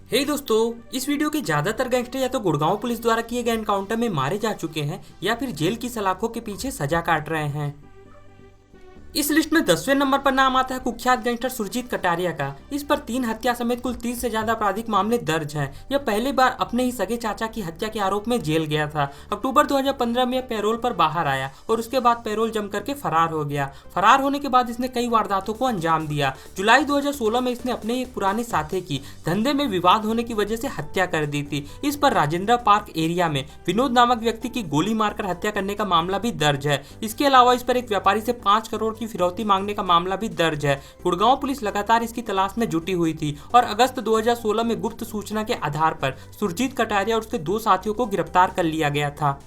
दोस्तों, इस वीडियो के ज्यादातर गैंगस्टर या तो गुड़गांव पुलिस द्वारा किए गए एनकाउंटर में मारे जा चुके हैं या फिर जेल की सलाखों के पीछे सजा काट रहे हैं। इस लिस्ट में 10वें नंबर पर नाम आता है कुख्यात गैंगस्टर सुरजीत कटारिया का। इस पर 3 हत्या समेत कुल 30 से ज्यादा आपराधिक मामले दर्ज हैं। यह पहली बार अपने ही सगे चाचा की हत्या के आरोप में जेल गया था। अक्टूबर 2015 में पैरोल पर बाहर आया और उसके बाद पैरोल जम करके फरार हो गया। फरार होने के बाद इसने कई वारदातों को अंजाम दिया। जुलाई 2016 में इसने अपने एक पुराने साथी की धंधे में विवाद होने की वजह से हत्या कर दी थी। इस पर राजेंद्र पार्क एरिया में विनोद नामक व्यक्ति की गोली मारकर हत्या करने का मामला भी दर्ज है। इसके अलावा इस पर एक व्यापारी से 5 करोड़ की फिरौती मांगने का मामला भी दर्ज है। गुड़गांव पुलिस लगातार इसकी तलाश में जुटी हुई थी और अगस्त 2016 में गुप्त सूचना के आधार पर सुरजीत कटारिया और उसके 2 साथियों को गिरफ्तार कर लिया गया था।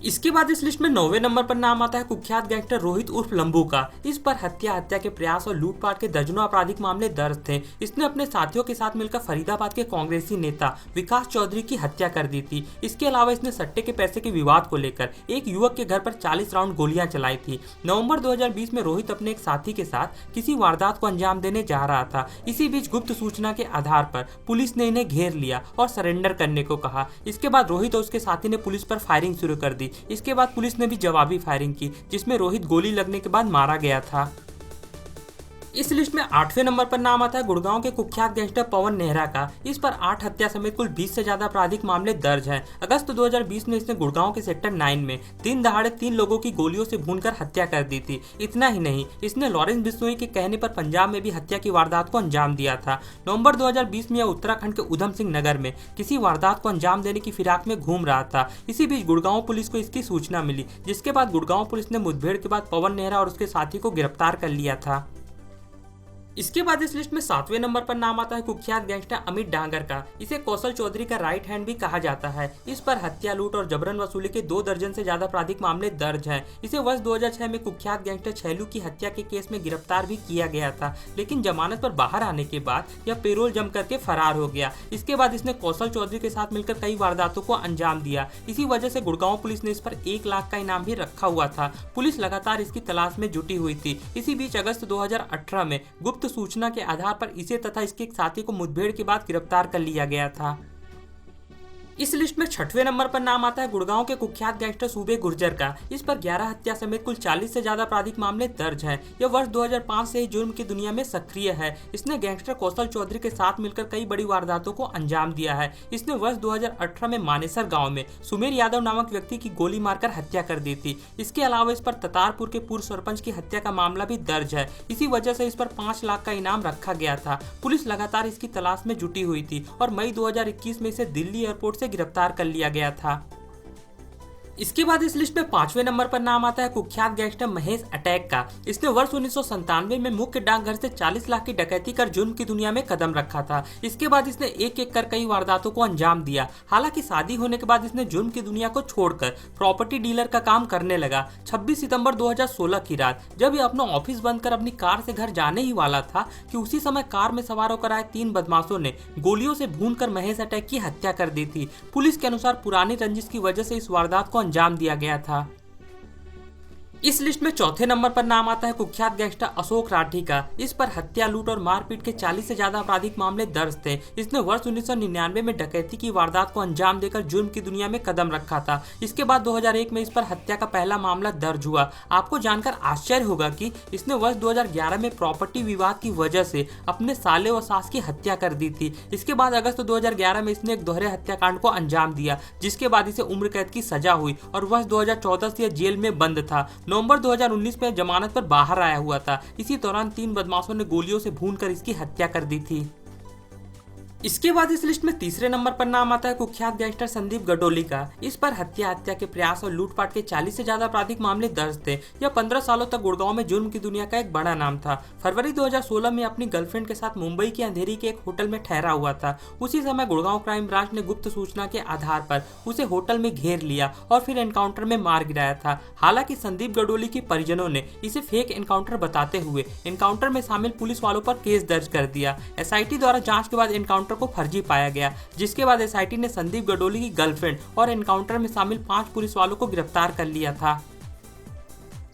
इसके बाद इस लिस्ट में 9वें नंबर पर नाम आता है कुख्यात गैंगस्टर रोहित उर्फ लंबू का। इस पर हत्या के प्रयास और लूटपाट के दर्जनों आपराधिक मामले दर्ज थे। इसने अपने साथियों के साथ मिलकर फरीदाबाद के कांग्रेसी नेता विकास चौधरी की हत्या कर दी थी। इसके अलावा इसने सट्टे के पैसे के विवाद को लेकर एक युवक के घर पर 40 राउंड गोलियां चलाई थी। नवंबर 2020 में रोहित अपने एक साथी के साथ किसी वारदात को अंजाम देने जा रहा था। इसी बीच गुप्त सूचना के आधार पर पुलिस ने इन्हें घेर लिया और सरेंडर करने को कहा। इसके बाद रोहित और उसके साथी ने पुलिस पर फायरिंग शुरू कर दी। इसके बाद पुलिस ने भी जवाबी फायरिंग की, जिसमें रोहित गोली लगने के बाद मारा गया था। इस लिस्ट में 8वें नंबर पर नाम आता है गुड़गांव के कुख्यात गैंगस्टर पवन नेहरा का। इस पर 8 हत्या समेत कुल 20 से ज्यादा आपराधिक मामले दर्ज हैं। अगस्त 2020 में इसने गुड़गांव के सेक्टर 9 में दिन दहाड़े 3 लोगों की गोलियों से भूनकर हत्या कर दी थी। इतना ही नहीं, इसने लॉरेंस बिश्नोई के कहने पर पंजाब में भी हत्या की वारदात को अंजाम दिया था। नवंबर 2020 में यह उत्तराखंड के उधम सिंह नगर में किसी वारदात को अंजाम देने की फिराक में घूम रहा था। इसी बीच गुड़गांव पुलिस को इसकी सूचना मिली, जिसके बाद गुड़गांव पुलिस ने मुठभेड़ के बाद पवन नेहरा और उसके साथी को गिरफ्तार कर लिया था। इसके बाद इस लिस्ट में 7वें नंबर पर नाम आता है कुख्यात गैंगस्टर अमित डांगर का। इसे कौशल चौधरी का राइट हैंड भी कहा जाता है। इस पर हत्या, लूट और जबरन वसूली के 2 दर्जन से ज्यादा आपराधिक मामले दर्ज हैं। इसे वर्ष 2006 में कुख्यात गैंगस्टर छैलू की हत्या के केस में गिरफ्तार भी किया गया था, लेकिन जमानत पर बाहर आने के बाद यह पेरोल जम करके फरार हो गया। इसके बाद इसने कौशल चौधरी के साथ मिलकर कई वारदातों को अंजाम दिया। इसी वजह से गुड़गांव पुलिस ने इस पर 1 लाख का इनाम भी रखा हुआ था। पुलिस लगातार इसकी तलाश में जुटी हुई थी। इसी बीच अगस्त 2018 में गुप्त सूचना के आधार पर इसे तथा इसके एक साथी को मुठभेड़ के बाद गिरफ्तार कर लिया गया था। इस लिस्ट में 6वें नंबर पर नाम आता है गुड़गांव के कुख्यात गैंगस्टर सूबे गुर्जर का। इस पर 11 हत्या समेत कुल 40 से ज्यादा आपराधिक मामले दर्ज हैं। यह वर्ष 2005 से ही जुर्म की दुनिया में सक्रिय है। इसने गैंगस्टर कौशल चौधरी के साथ मिलकर कई बड़ी वारदातों को अंजाम दिया है। इसने वर्ष 2018 में मानेसर गाँव में सुमेर यादव नामक व्यक्ति की गोली मारकर हत्या कर दी थी। इसके अलावा इस पर ततारपुर के पूर्व सरपंच की हत्या का मामला भी दर्ज है। इसी वजह से इस पर 5 लाख का इनाम रखा गया था। पुलिस लगातार इसकी तलाश में जुटी हुई थी और मई 2021 में इसे दिल्ली एयरपोर्ट से गिरफ्तार कर लिया गया था। इसके बाद इस लिस्ट में 5वें नंबर पर नाम आता है कुख्यात गैंगस्टर महेश अटैक का। इसने वर्ष 1997 में मुख्य डाकघर से 40 लाख की डकैती कर जुर्म की दुनिया में कदम रखा था। इसके बाद इसने एक एक कर कई वारदातों को अंजाम दिया। हालांकि शादी होने के बाद इसने जुर्म की दुनिया को छोड़कर प्रॉपर्टी डीलर का काम करने लगा। 26 सितंबर 2016 की रात जब ये अपना ऑफिस बंद कर अपनी कार से घर जाने ही वाला था कि उसी समय कार में सवार होकर आए 3 बदमाशों ने गोलियों से भूनकर महेश अटैक की हत्या कर दी थी। पुलिस के अनुसार पुरानी रंजिश की वजह से इस वारदात को अंजाम दिया गया था। इस लिस्ट में 4थे नंबर पर नाम आता है कुख्यात गैंगस्टर अशोक राठी का। इस पर हत्या, लूट और मारपीट के 40 से ज्यादा आपराधिक मामले दर्ज थे। इसने वर्ष 1999 में डकैती की वारदात को अंजाम देकर जुर्म की दुनिया में कदम रखा था। इसके बाद 2001 में इस पर हत्या का पहला मामला दर्ज हुआ। आपको जानकर आश्चर्य होगा कि इसने वर्ष 2011 में प्रॉपर्टी विवाद की वजह से अपने साले और सास की हत्या कर दी थी। इसके बाद अगस्त 2011 में इसने एक दोहरे हत्याकांड को अंजाम दिया, जिसके बाद इसे उम्र कैद की सजा हुई और वर्ष 2014 से जेल में बंद था। नवंबर 2019 में जमानत पर बाहर आया हुआ था। इसी दौरान 3 बदमाशों ने गोलियों से भूनकर इसकी हत्या कर दी थी। इसके बाद इस लिस्ट में 3रे नंबर पर नाम आता है कुख्यात गैंगस्टर संदीप गडोली का। इस पर हत्या के प्रयास और लूटपाट के 40 से ज्यादा आपराधिक मामले दर्ज थे। यह 15 सालों तक गुड़गांव में जुर्म की दुनिया का एक बड़ा नाम था। फरवरी 2016 में अपनी गर्लफ्रेंड के साथ मुंबई की अंधेरी के एक होटल में ठहरा हुआ था। उसी समय गुड़गांव क्राइम ब्रांच ने गुप्त सूचना के आधार पर उसे होटल में घेर लिया और फिर एनकाउंटर में मार गिराया था। हालांकि संदीप गडोली के परिजनों ने इसे फेक एनकाउंटर बताते हुए एनकाउंटर में शामिल पुलिस वालों पर केस दर्ज कर दिया। एसआईटी द्वारा जांच के बाद एनकाउंटर को फर्जी पाया गया, जिसके बाद एसआईटी ने संदीप गडोली की गर्लफ्रेंड और एनकाउंटर में शामिल 5 पुलिस वालों को गिरफ्तार कर लिया था।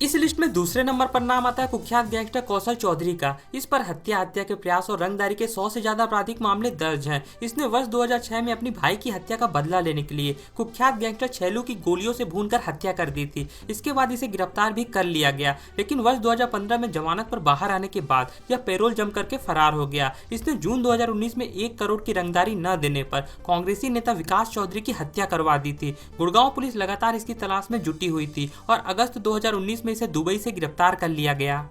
इस लिस्ट में दूसरे नंबर पर नाम आता है कुख्यात गैंगस्टर कौशल चौधरी का। इस पर हत्या के प्रयास और रंगदारी के 100 से ज्यादा आपराधिक मामले दर्ज हैं। इसने वर्ष 2006 में अपनी भाई की हत्या का बदला लेने के लिए कुख्यात गैंगस्टर छेलू की गोलियों से भूनकर हत्या कर दी थी। इसके बाद इसे गिरफ्तार भी कर लिया गया, लेकिन वर्ष 2015 में जमानत पर बाहर आने के बाद यह पैरोल जम करके फरार हो गया। इसने जून 2019 में 1 करोड़ की रंगदारी न देने पर कांग्रेसी नेता विकास चौधरी की हत्या करवा दी थी। गुड़गांव पुलिस लगातार इसकी तलाश में जुटी हुई थी और अगस्त 2019 में इसे दुबई से गिरफ्तार कर लिया गया।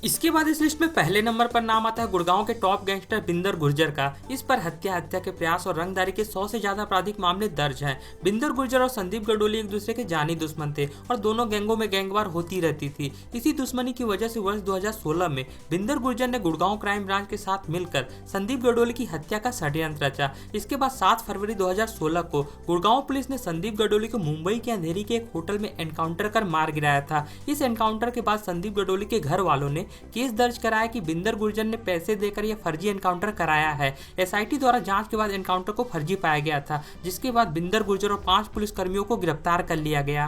इसके बाद इस लिस्ट में पहले नंबर पर नाम आता है गुड़गांव के टॉप गैंगस्टर बिंदर गुर्जर का। इस पर हत्या के प्रयास और रंगदारी के 100 से ज्यादा आपराधिक मामले दर्ज हैं। बिंदर गुर्जर और संदीप गडोली एक दूसरे के जानी दुश्मन थे और दोनों गैंगों में गैंगवार होती रहती थी। इसी दुश्मनी की वजह से वर्ष 2016 में बिंदर गुर्जर ने गुड़गांव क्राइम ब्रांच के साथ मिलकर संदीप गडोली की हत्या का षड्यंत्र रचा। इसके बाद 7 फरवरी 2016 को गुड़गांव पुलिस ने संदीप गडोली को मुंबई के अंधेरी के एक होटल में एनकाउंटर कर मार गिराया था। इस एनकाउंटर के बाद संदीप गडोली के घर वालों ने केस दर्ज कराया कि बिंदर गुर्जर ने पैसे देकर यह फर्जी एनकाउंटर कराया है। एसआईटी द्वारा जांच के बाद एनकाउंटर को फर्जी पाया गया था, जिसके बाद बिंदर गुर्जर और 5 पुलिसकर्मियों को गिरफ्तार कर लिया गया।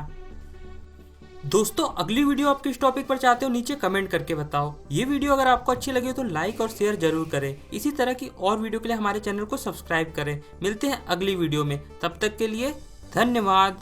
दोस्तों, अगली वीडियो आप किस टॉपिक पर चाहते हो नीचे कमेंट करके बताओ। ये वीडियो अगर आपको अच्छी लगी हो तो लाइक और शेयर जरूर करें। इसी तरह की और वीडियो के लिए हमारे चैनल को सब्सक्राइब करें। मिलते हैं अगली वीडियो में, तब तक के लिए धन्यवाद।